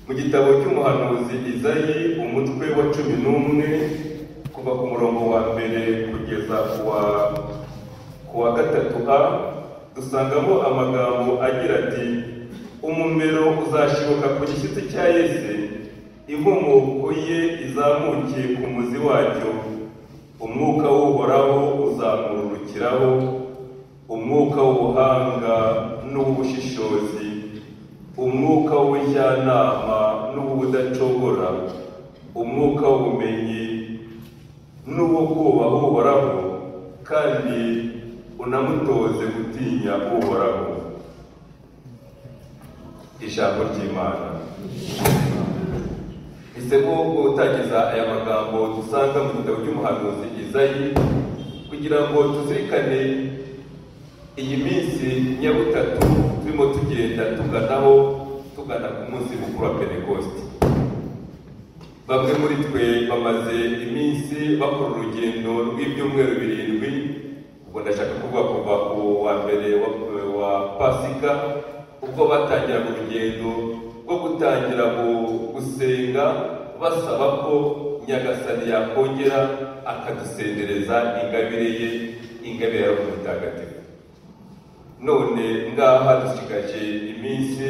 Mu gitabo cy'umuhanuzi Izayi umutwe wa 11 kuva ku murongo wa mbere kugeza ku wa gatatu a dusangamo amagambo agira ati umumero uzashibuka ku gishyitsi cya Yese, inkomoko ye izamukiye ku muzi wacyo, umwuka w'uhoraho uzamururukiraho, umwuka w'ubuhanga n'uw'ubushishozi, umwuka w'ubujyanama n'uw'ubudacogora, umwuka w'ubumenyi n'uwo kubaha uhoraho, kandi unamutoze gutinya uhoraho. Ijambo ry'Imana. Hisemo gutangiza aya magambo dusanga mu gitabo cy'umuhanuzi Izayi kugira ngo tuzirikane iyi minsi nyabutatu turimo tugenda tugana ku munsi mukuru wa Pentekoste. Bamwe muri twe bamaze iminsi bakora urugendo rw'ibyumweru 7, ubwo ndashaka kuvuga kuva ku wa mbere wa Pasika, ubwo batangira mu rugendo rwo gutangira gusenga basaba ko Nyagasani yakongera akadusendereza ingabire ye, ingabire ya Roho Mutagatifu. None ngaha dusigaje iminsi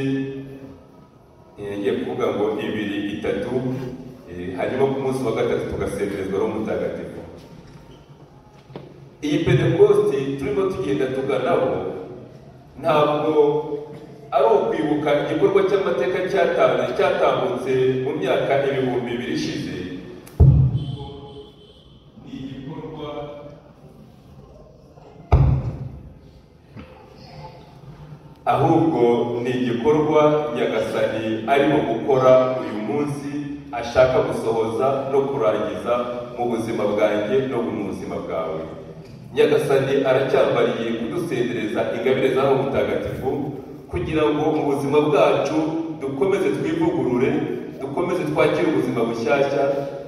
ngiye kuvuga ngo 2, 3, hanyuma ku munsi wa gatatu tugasenderezwa Roho Mutagatifu. Iyi Pentekoste turimo tugenda tuganaho ntabwo ari ukwibuka igikorwa cy'amateka cyatambutse mu myaka 2000 ishize. Ahubwo ni igikorwa Nyagasani arimo gukora uyu munsi, ashaka gusohoza no kurangiza mu buzima bwanjye no mu buzima bwawe. Nyagasani aracyambariye kudusendereza ingabire za Roho Mutagatifu kugira ngo mu buzima bwacu dukomeze twivugurure, dukomeze twakire ubuzima bushyashya,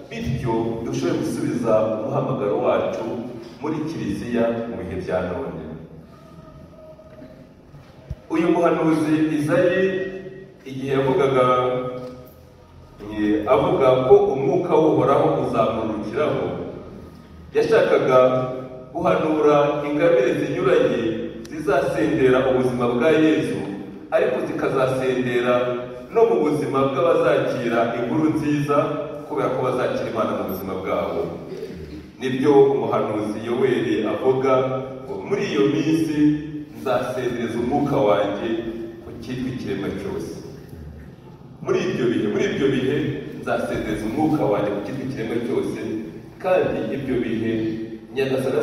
bityo dushobore gusubiza umuhamagaro wacu muri Kiliziya mu bihe bya none. Uyu muhanuzi Izayi igihe yavugaga avuga ko umwuka w'uhoraho uzamurukiraho, yashakaga guhanura ingabire zinyuranye zizasendera ubuzima bwa Yesu, ariko zikazasendera no mu buzima bw'abazakira inkuru nziza, kubera ko bazakira Imana mu buzima bwabo. Nibyo umuhanuzi Yoweli avuga ngo muri iyo minsi nzasendereza umwuka wanjye ku cyitwa ikiremwa cyose. Muri ibyo bihe nzasendereza umwuka wanjye ku cyitwa ikiremwa cyose, kandi ibyo bihe Nyagasani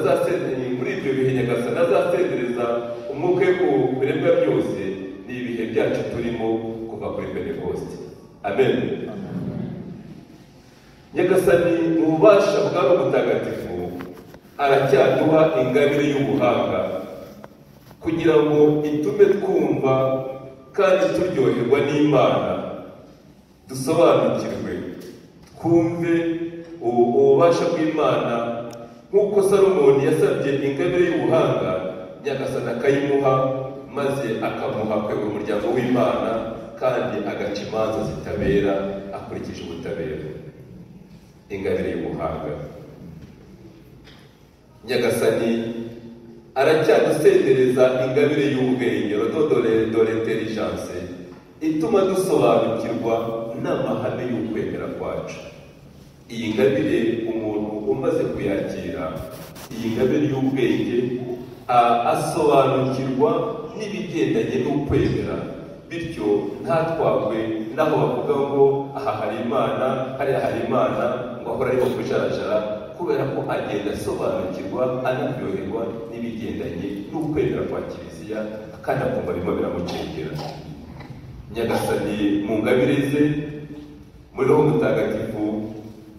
azasendereza umwuka we ku biremwa byose. Ni ibihe byacu turimo kuva kuri Pentekoste. Amen. Nyagasani mu bubasha bwa Roho Mutagatifu aracyaduha ingabire y'ubuhanga kugira ngo itume twumva kandi turyoherwa n'Imana, dusobanukirwe, twumve ububasha bw'Imana. Nk'uko Salomoni yasabye ingabire y'ubuhanga, Nyagasani akayimuha, maze akamuha kwegura umuryango w'Imana kandi agaca imanza zitabera akurikije ubutabera. Ingabire y'ubuhanga. Nyagasani aracyadusendereza ingabire y'ubwenge, de l'intelligence, ituma dusobanukirwa n'amahame y'ukwemera kwacu. Iyi ngabire umuntu umaze kuyakira, iyi ngabire y'ubwenge, asobanukirwa n'ibigendanye n'ukwemera, bityo ntatwagwe naho bavuga ngo aha hari Imana, hariya hari Imana, ngo ahora arimo kujarajara, kubera ko agenda asobanukirwa anaryoherwa n'ibigendanye n'ukwemera kwa Kiliziya, kandi akumva birimo biramucengera. Nyagasani mu ngabire ze, muri Roho Mutagatifu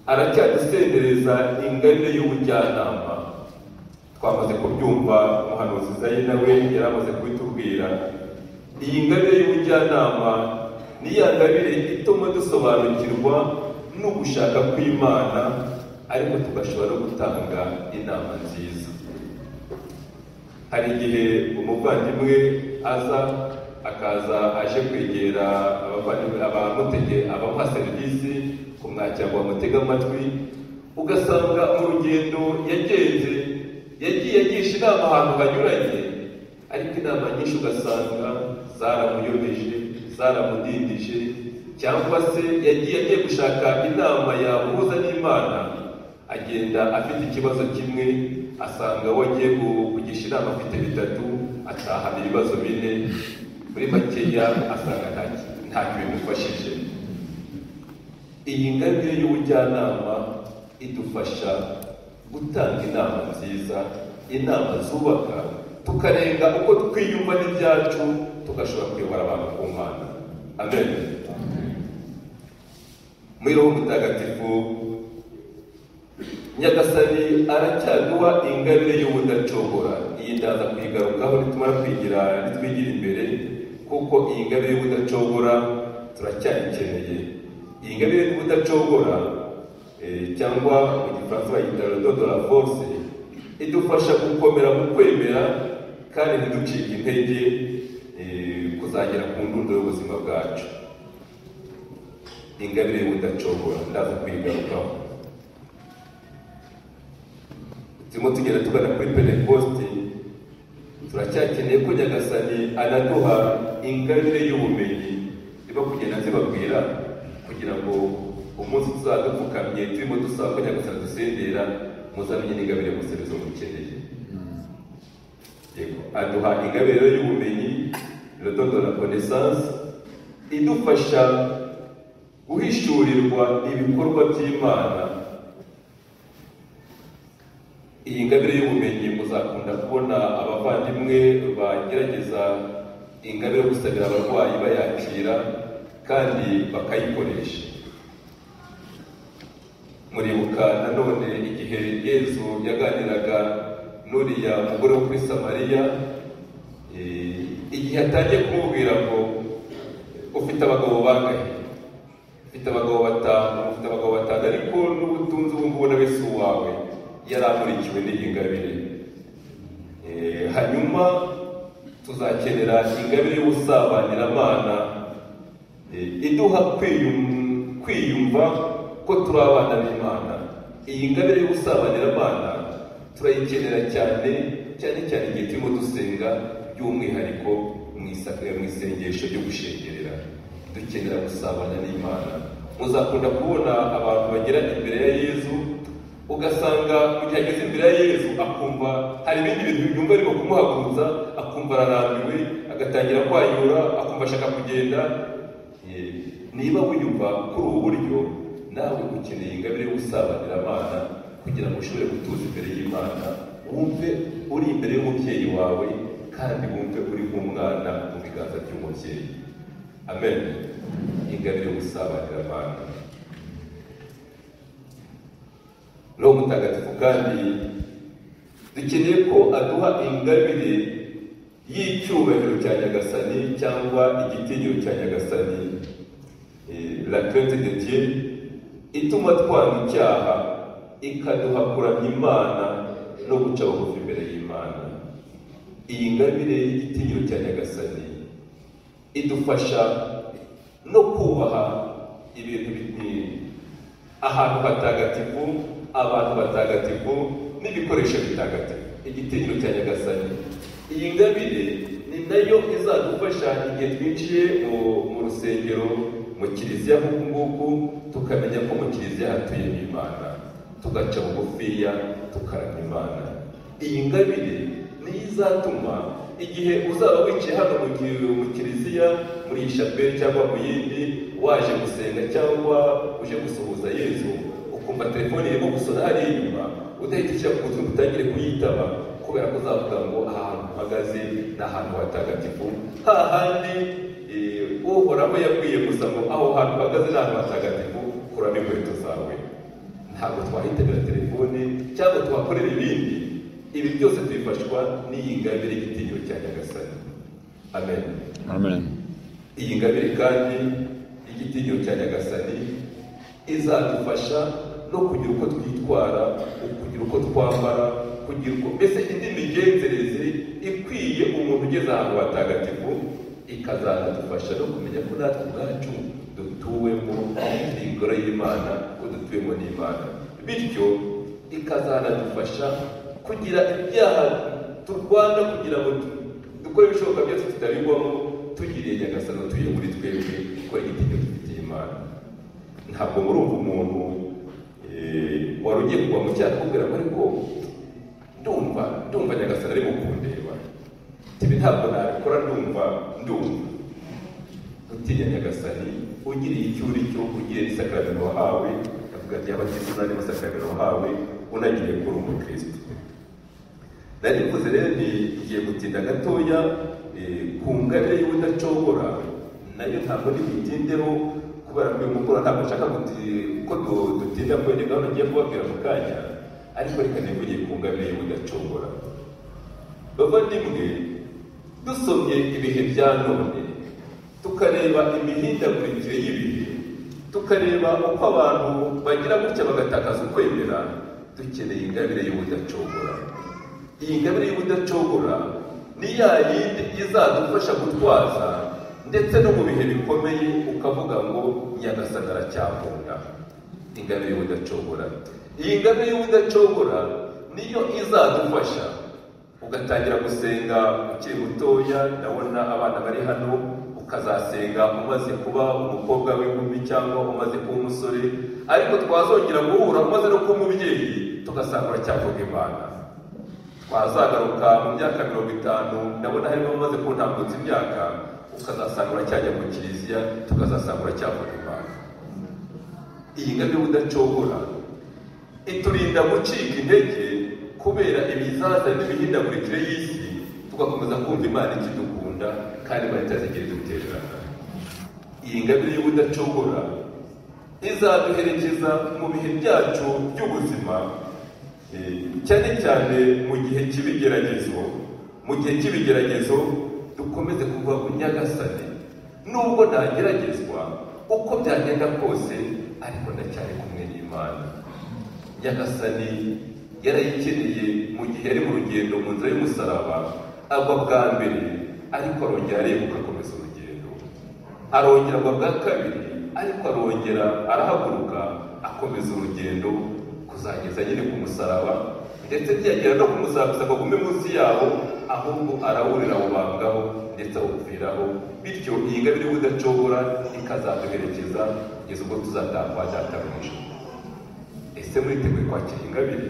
aracyadusendereza ingabire y'ubujyanama. Twamaze kubyumva, umuhanuzi Izayi nawe yari amaze kubitubwira. Iyi ngabire y'ubujyanama ni ya ngabire ituma dusobanukirwa no gushaka kw'Imana, ariko tugashobora no gutanga inama nziza. Hari igihe umuvandimwe akaza aje kwegera abavandimwe, abamuha serivisi, kumwakira ngo bamutege amatwi, ugasanga mu rugendo yagenze yagiye agisha inama ahantu hanyuranye, ariko inama nyinshi ugasanga zaramuyobeje, zaramudindije, cyangwa se agiye gushaka inama yamuhuza n'Imana, agenda afite ikibazo kimwe, asanga we agiye kugisha inama afite bitatu, atahana ibibazo bine. Muri makeya asanga ntacyo bimufashije. Iyi ngabire y'ubujyanama idufasha gutanga inama nziza, inama zubaka, tukarenga uko twiyumva n'ibyacu, tugashobora kuyobora abantu ku Mana. Amen. Muri Roho Mutagatifu, Nyagasani aracyaduha ingabire y'ubudacogora. Iyi ndaza kuyigarukaho nitwigira imbere, kuko iyi ngabire y'ubudacogora turacyayikeneye. Iyi ngabire y'ubudacogora, cyangwa mu Gifaransa bayita le don de la force, idufasha gukomera mu kwemera kandi ntiducike intege kuzagera ku ndundo y'ubuzima bwacu. Ingabire y'ubudacogora ndaza kuyigarukaho. Turimo tugenda tugana kuri Pentekoste, turacyakeneye ko Nyagasani anaduha ingabire y'ubumenyi iba kugenda zibabwira, kugira ngo umunsi tuzadupfukamye turimo dusaba ko Nyagasani dusendera, muzamenye n'ingabire musebezo mukeneye. Yego, aduha ingabire y'ubumenyi, le don de la connaissance, idufasha guhishurirwa ibikorwa by'Imana. Iyi ngabire y'ubumenyi muzakunda kubona abavandimwe bagerageza ingabire yo gusabira abarwayi bayakira kandi bakayikoresha. Muribuka nanone igihe Yesu yaganiraga n'uriya mugore wo kuri Samariya, igihe atangiye kumubwira ngo ufite abagabo bangahe? Ufite abagabo batanu, ariko n'ubutunzi ubu ngubu nawe si uwawe. Yari amurikiwe n'iyi ngabire. Hanyuma tuzakenera ingabire y'ubusabanyiramana, iduha kwiyumva ko turi abana b'Imana. Iyi ngabire y'ubusabanyiramana turayikenera cyane igihe turimo dusenga, by'umwihariko mu isengesho ryo gushengerera. Dukenera gusabana n'Imana. Muzakunda kubona abantu bagera imbere ya Yesu, ugasanga mu gihe ageze imbere ya Yesu akumva hari ibindi bintu byumva arimo kumuhagurutsa, akumva ararambiwe, agatangira kwayura, akumva ashaka kugenda. Niba wiyumva kuri ubu buryo, nawe ukeneye ingabire y'ubusabanyiramana kugira ngo ushobore gutuza imbere y'Imana, wumve uri imbere y'umubyeyi wawe, kandi wumve uri nk'umwana mu biganza by'umubyeyi. Amen. Ingabire y'ubusabanyiramana. Roho Mutagatifu kandi dukeneye ko aduha ingabire y'icyubahiro cya Nyagasani, cyangwa igitinyiro cya Nyagasani, la crainte de Dieu, ituma twanga icyaha, ikaduha kuramya Imana no guca bugufi imbere y'Imana. Iyi ngabire y'igitinyiro cya Nyagasani idufasha no kubaha ibintu ahantu hatagatifu, abantu batagatifu n'ibikoresho bitagatifu. Igitinyiro cya Nyagasani, iyi ngabire ni nayo izadufasha igihe twinjiye mu rusengero, mu kiliziya nk'uku tukamenya ko mu kiliziya hatuyemo Imana, tugaca bugufiya tukaramya Imana. Iyi ngabire niyo izatuma igihe uzaba wicaye hano mu kiliziya muri iyi shapeli cyangwa mu yindi, waje gusenga cyangwa uje gusuhuza Yesu, ukumva telefone irimo gusona hari inyuma, udahita ushyira ku gutwi utangire kuyitaba, kubera ko uzavuga ngo ahantu uhagaze ni ahantu hatagatifu, hahandi uhoraho yabwiye gusa ngo aho hantu uhagaze ni ahantu hatagatifu, kuramo inkweto zawe. Ntabwo twahitabira telefone cyangwa tuhakorera ibindi. Ibi byose tubifashwa n'iyi ngabire y'igitinyiro cya Nyagasani. Amen. Amen. Iyi ngabire kandi y'igitinyiro cya Nyagasani izadufasha no kugira uko twitwara, kugira uko twambara, kugira uko mbese indi migenzereze ikwiye umuntu ugeze ahantu hatagatifu, ikazanadufasha no kumenya ko natwe ubwacu dutuwemo n'ingoro y'Imana, ko dutuwemo n'Imana, bityo ikazanadufasha kugira ibyaha turwana kugira ngo dukore ibishoboka byose tutabigwamo, tugiriye Nyagasani utuye muri twebwe, gukora igitinyiro dufitiye Imana. Ntabwo murumva umuntu wari ugiye kugwa mu cyaha akubwira ngo ariko ndumva Nyagasani arimo kundeba, ibi ntabwo nabikora, ndumva utinya Nyagasani, ugiriye icyo uri cyo, ugiye isakaramentu wahawe, avuga ati abatisimu n'andi masakaramentu wahawe, unagiriye kuri umukristo. Nari mvuze rero ngiye gutinda gatoya ku ngabire y'ubudacogora, nayo ntabwo ntibitindeho kubera ko uyu mukuru ntabwo nshaka ko dutinda kuri gahunda ngiye kubabwira mu kanya, ariko reka nivugiye ku ngabire y'ubudacogora. Bavandimwe, dusomye ibihe bya none, tukareba imihindagurikire y'ibihe, tukareba uko abantu bagira gutya bagatakaza ukwemera, dukeneye ingabire y'ubudacogora. Iyi ngabire y'ubudacogora ni ya yindi izadufasha gutwaza, ndetse no mu bihe bikomeye ukavuga ngo Nyagasani aracyakunda. Ingabire y'ubudacogora, iyi ngabire y'ubudacogora niyo izadufasha ugatangira gusenga ukiri mutoya. Ndabona abana bari hano, ukazasenga umaze kuba umukobwa w'inkumi cyangwa umaze kuba umusore, ariko twazongera guhura umaze no kuba umubyeyi tugasanga uracyavuga Imana. Twazagaruka mu myaka 50, ndabona harimo umaze kuntambutsa imyaka, ukazasanga uracyajya mu kiliziya, tukazasanga uracyavuga Imana. Iyi ngabire y'ubudacogora iturinda gucika intege kubera ibizazane n'imihindagurikire y'isi, tugakomeza kumva Imana ikidukunda kandi Imana itazigira idutererana. Iyi ngabire y'ubudacogora izaduherekeza mu bihe byacu by'ubuzima, cyane cyane mu gihe cy'ibigeragezo, dukomeze kuvuga ngo Nyagasani, nubwo nageragezwa uko byagenda kose, ariko ndacyari kumwe n'Imana. Nyagasani yarayikeneye mu gihe yari mu rugendo mu nzira y'umusaraba, agwa bwa mbere, ariko arongera arebuka akomeza urugendo, arongera agwa bwa kabiri, ariko arongera arahaguruka akomeza urugendo kuzageza nyine ku musaraba, ndetse byagera no ku musaraba gusa ngo agume munsi yawo, ahubwo arawurira awubangaho ndetse awupfiraho. Bityo iyi ngabire y'ubudacogora ikazaduherekeza kugeza ubwo tuzataha kwa Data mu ijuru. Ese muriteguye kwakira ingabire?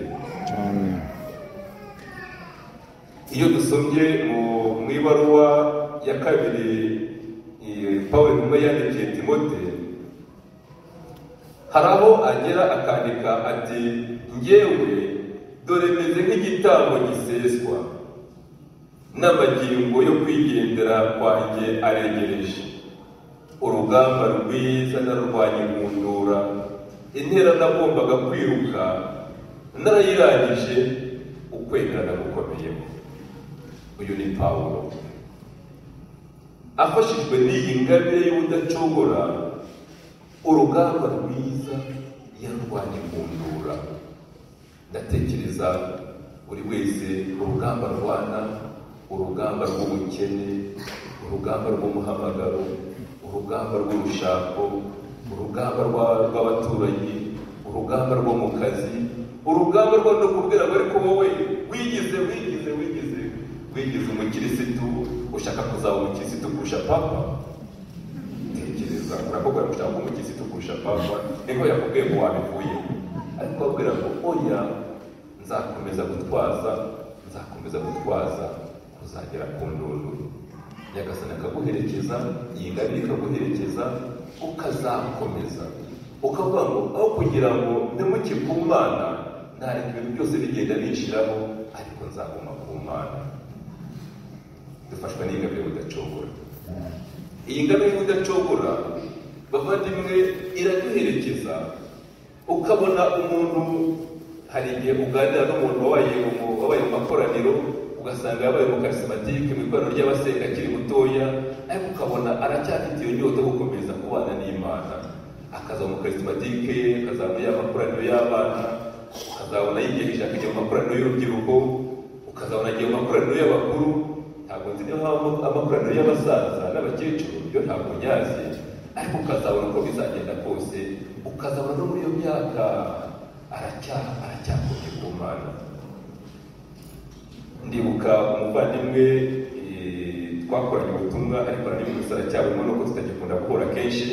Iyo dusomye mu ibaruwa ya kabiri Pawulo intumwa yandikiye Timote, hari aho agera akandika ati, njyewe dore meze nk'igitambo giseswa, n'amagingo yo kwigendera kwanjye aregereje. Urugamba rwiza narurwanya inkundura, intera nagombaga kwiruka narayirangije, ukwemera nagukomeyemo. Uyu ni Pawulo afashijwe n'iyi ngabire y'ubudacogora, urugamba rwiza yarurwanya inkundura. Ndatekereza buri wese urugamba rwana, urugamba rw'ubukene, urugamba rw'umuhamagaro, urugamba rw'urushako, urugamba rw'abaturanyi, urugamba rwo mu kazi, urugamba rwo no kubwira ngo ariko wowe wigize umukirisitu, ushaka kuzaba umukirisitu kurusha papa. Tekereza, urakobwa gushaka niho yakubwiye ngo wabivuye, ariko abwira ngo oya, nzakomeza gutwaza kuzagera ku ndunduro. Nyagasani akaguherekeza, iyi ngabire ikaguherekeza, ukazakomeza ukavuga ngo aho kugira ngo ntemuke ku Mana, ntareka ibintu byose bigenda nishiraho, ariko nzaguma ku Mana. Dufashwa n'ingabire udacogora. Iyi ngabire udacogora bavandimwe iraduherekeza, ukabona umuntu, hari igihe uganira n'umuntu wabaye mu makoraniro, ugasanga yabaye mu karisimatike mu ikoraniro ry'abasenga akiri mutoya, ariko ukabona aracyafite iyo nyota yo gukomeza kubana n'Imana. Akaza mu karisimatike, akazabona y'amakoraniro y'abana, ukazabona yigejeje akajya mu makoraniro y'urubyiruko, ukazabona agiye mu makoraniro y'abakuru. Ntabwo nzi niba amakoraniro y'abasaza n'abakecuru, byo ntabwo nyazi, ariko ukazabona uko bizagenda kose, ukazabona no muri iyo myaka aracyakomye ku Mana. Ndibuka umuvandimwe twakoranye ubutumwa, ariko nari mu gisara cyabamo nuko tutagikunda guhura kenshi.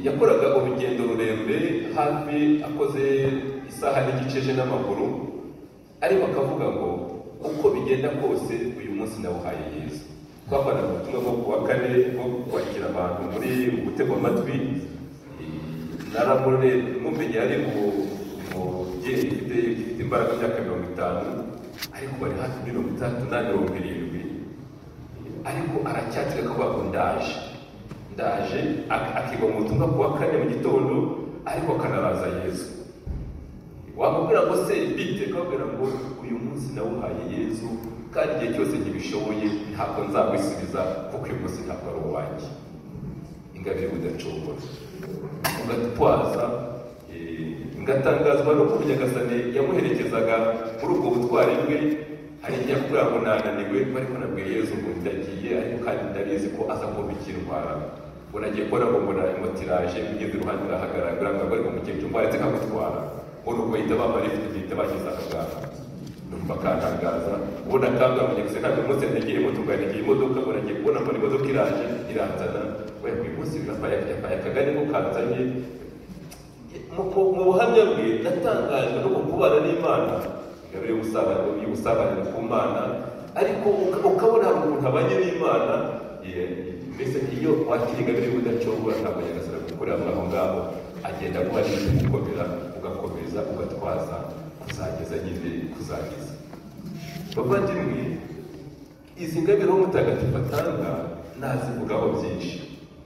Yakoraga urugendo rurerure, hafi akoze isaha n'igice n'amaguru, ariko akavuga ngo uko bigenda kose uyu munsi nawuhaye Yesu. Twakorana ubutumwa bwo kuwa kane bwo kwakira abantu muri gutega amatwi. Mumenye ari mu gihe gifite imbaraga y'imyaka 50, ariko bari hafi 60 na 70, ariko aracyatira kuvuga ngo ndaje, akiga mu butumwa kuwa kane mu gitondo, ariko akanaraza Yesu. Wamubwira ngo se bite, akabwira ngo uyu munsi nawuhaye Yesu, kandi igihe cyose ntibishoboye ntabwo nzabisubiza, kuko uyu munsi ntabwo ari uwanjye. Ingabire udacogora, ugatwaza. Ngatangazwa no kuba Nyagasani yamuherekezaga muri ubwo butwari bwe. Hari igihe akubwira ngo nananiwe, ariko nabwiye Yesu ngo ndagiye, ariko kandi ndabizi ko aza kumbikirwara. Ngo nagiye kubona ngo mbona imotiraje ugeze iruhande urahagaragara, ngo ariko mukecuru mbaretse nkagutwara, ubona uko bahita bambara ifite bahita bageza aha ngaha. Numva akantangaza, ubona akambwira ngo Nyagasani ntabwo umunsi nagiye moto, ngo nagiye imodoka, ngo nagiye kubona mbona imodoka iraje iranzana, we uyu munsi yapaye akagari ko kanzanye. Mu buhamya bwe natangajwe no kubana n'Imana, ingabire y'ubusabane ku Mana, ariko ukabona hari umuntu abanye n'Imana. Mbese iyo wakira ingabire y'udacogora, ntabwo Nyagasani agukorera aho ngaho, agenda aguha n'ibyo gukomera, ugakomeza ugatwaza kuzageza nyine kuzageza. Bavandimwe, izi ngabire Mutagatifu atanga nazivugaho byinshi,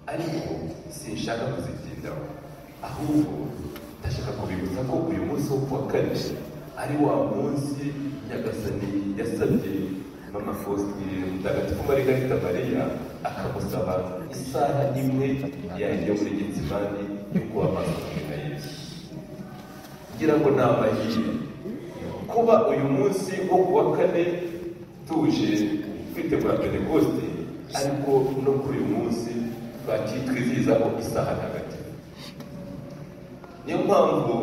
ariko sinshaka kuzitindaho, ahubwo ndashaka kubibutsa ko uyu munsi wo kuwa kane ari wa munsi Nyagasani yasabye Mama Faustin Mutagatifu Margarita Mariya, akamusaba isaha imwe yo muri Getsemani yo kuba amaso na Yesu. Ngira ngo ni amahirwe kuba uyu munsi wo kuwa kane tuje kwitegura Pentekoste, ariko no kuri uyu munsi twizihizaho isaha ntagatifu. Niyo mpamvu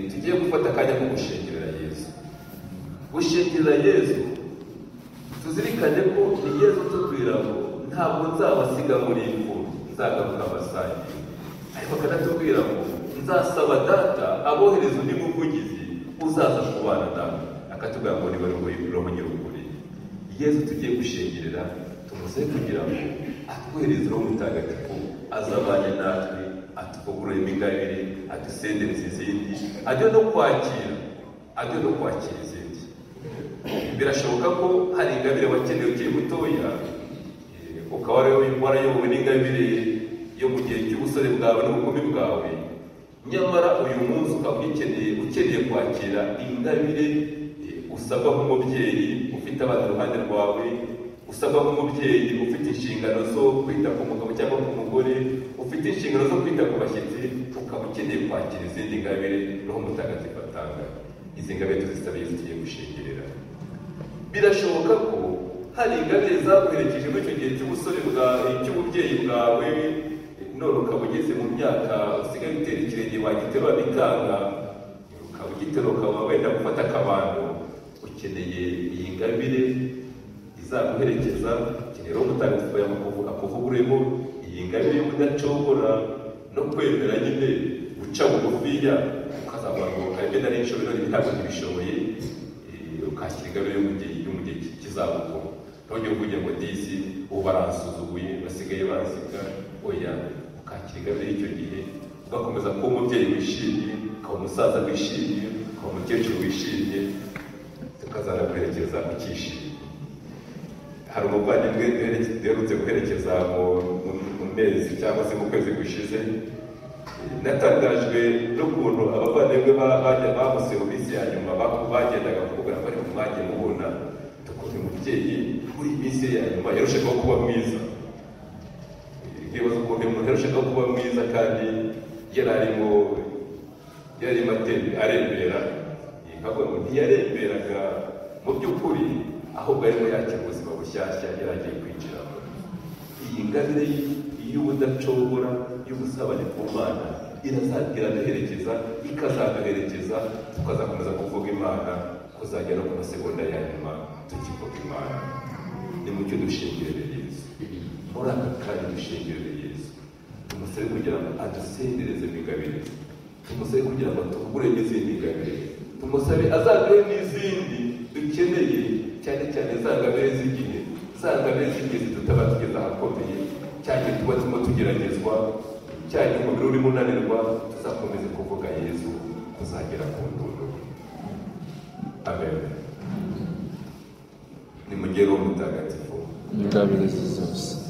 tugiye gufata akanya ko gushengerera Yesu. Gushengerera Yesu, tuzirikane ko ni Yesu utubwira ngo ntabwo nzabasiga muri ifu, nzagaruka abasangiye, ariko akanatubwira ngo nzasaba Data abohereza undi muvugizi uzaza kubana nawe, akatubwira ngo niwe Roho nyir'ukuri. Yesu tugiye gushengerera, tumusabe kugira ngo atwohereze Roho Mutagatifu azabane natwe, atuvugurure imigabire, adusendereze izindi, ajye no kwakira izindi. Birashoboka ko hari ingabire wakeneye ukiri mutoya, ukaba warayobowe n'ingabire yo mu gihe cy'ubusore bwawe n'ubukumi bwawe, nyamara uyu munsi ukaba ukeneye kwakira ingabire usabwa nk'umubyeyi ufite abana iruhande rwawe, usabwa nk'umubyeyi ufite inshingano zo kwita ku mugabo cyangwa ku mugore, ufite inshingano zo kwita ku bashyitsi, ukaba ukeneye kwakira izindi ngabire Roho Mutagatifu atanga. Izi ngabire tuzisabe Yesu tugiye gushengerera. Birashoboka ko hari ingabire zaguherekeje muri icyo gihe cy'ubusore bwawe, cy'ububyeyi bwawe, none ukaba ugeze mu myaka usigaye utera ikirenge wagiterura bikanga, ukaba ugiterura ukaba wenda gufata akabando. Ukeneye iyi ngabire izaguherekeza, ukeneye Roho Mutagatifu akuvuguremo iyi ngabire y'ubudacogora no kwemera nyine guca bugufiya ukazavuga ngo aribyo nari nshoboye none ntabwo ntibishoboye, ukashyira ingabire yo mu gihe kizabukuru. Ntongere uvuge ngo disi ubu baransuzuguye basigaye bansiga, oya, ukakira ingabire y'icyo gihe, ugakomeza kuba umubyeyi wishimye, ukaba umusaza wishimye, ukaba umukecuru wishimye, tukazana guherekeza ukishimye. Hari umuvandimwe duherutse guherekeza mu mezi cyangwa se mu kwezi gushize, natangajwe n'ukuntu abavandimwe bamusiye mu minsi ya nyuma bagendaga kuvuga bari mu mwanya mubona tukuntu umubyeyi muri iyi minsi ya nyuma yarushagaho kuba mwiza. Nkibaza ukuntu umuntu yarushagaho kuba mwiza kandi yari arimo arembera, nkavuga ngo ntiyaremberaga mu by'ukuri, ahubwo arimo yakira ubuzima bushyashya yari agiye kwinjiramo. Iyi ngabire y'ubudacogora y'ubusabane ku Mana iraduherekeza, ikazaduherekeza, tukazakomeza kuvuga Imana kuzagera ku masegonda ya nyuma tukivuga Imana. Ni mucyo dushingirire Yesu, muri aka kanya dushingirire Yesu, tumusabe kugira ngo adusendereze imigabire, tumusabe kugira ngo tugure n'izindi ngabire, tumusabe azaduhe n'izindi dukeneye, cyane cyane za ngabire z'igihe, za ngabire z'igihe tutaba tugeze ahakomeye, cyane tuba turimo tugeragezwa, cyane umubiri urimo unanirwa, tuzakomeze kuvuga Yesu kuzagera ku ndunduro. Amen. Ni mugero mutagatifu. Ingabire zose